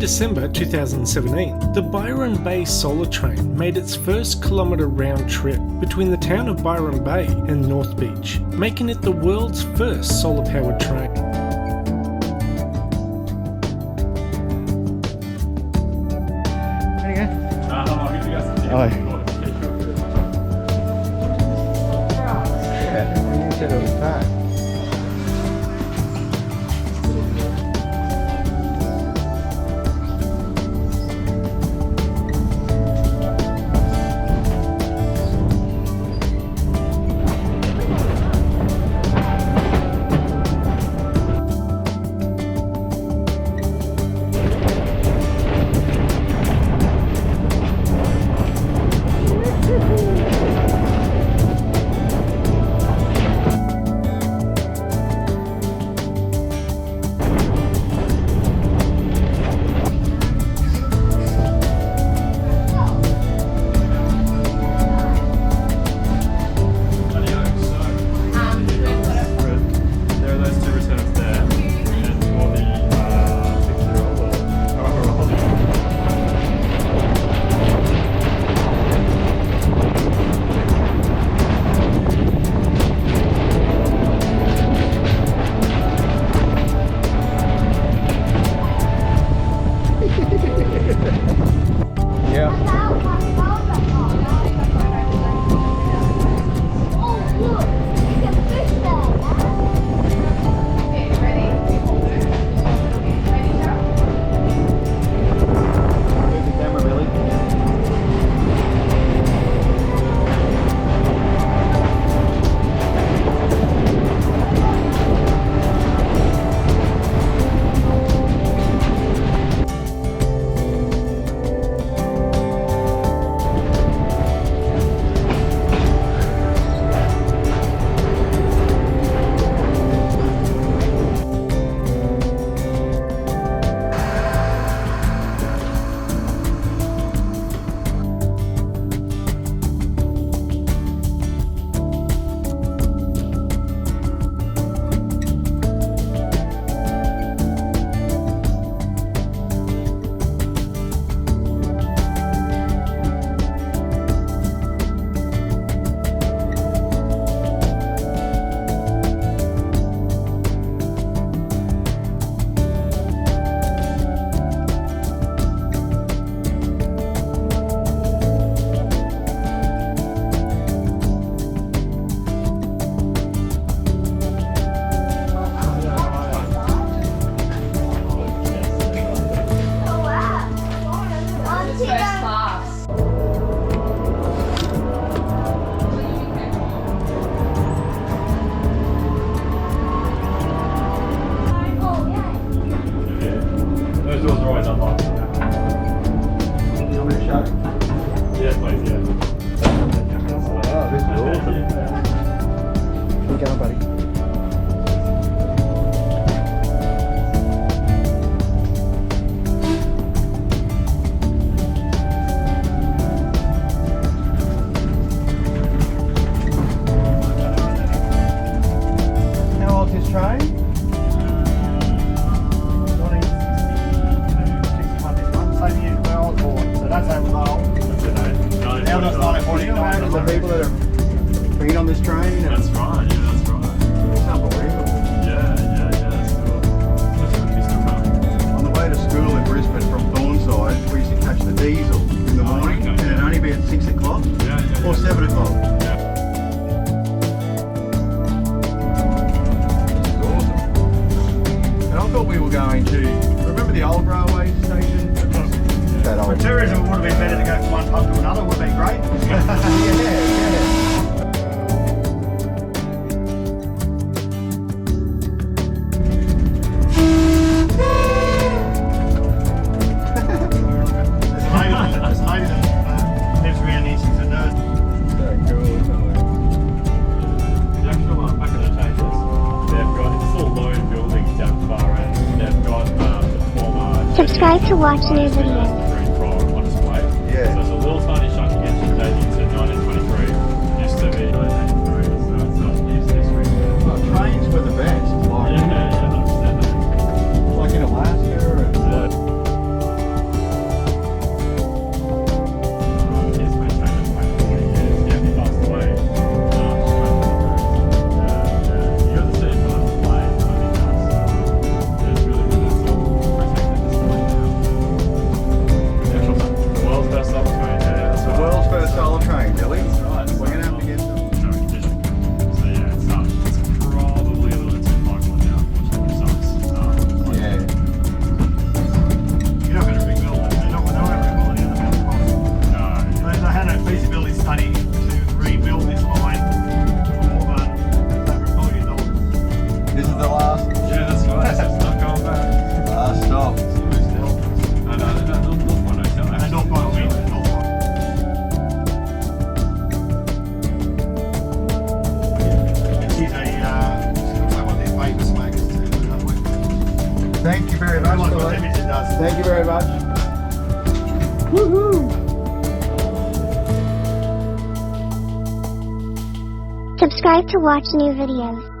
December 2017, the Byron Bay Solar train made its first kilometre round trip between the town of Byron Bay and North Beach, making it the world's first solar-powered train. There you go. Oh. Yeah, you said it was time. For tourism, it would have been better to go from one pub to another. Would have been great. There's a lady that lives around here since it does. Very cool, isn't it? The actual back of the changes, they've got, it's all low buildings down far end. They've got the former. Subscribe to watch new videos. On display. Yeah. So it's a little tiny shunting engine dating to 1923. Used to be 1983, so it's not used history. Well, trains were the best. Like, Yeah, 100%. like in Alaska and Thank you very much, Like what Billy. Templeton does. Thank you very much. Subscribe to watch new videos.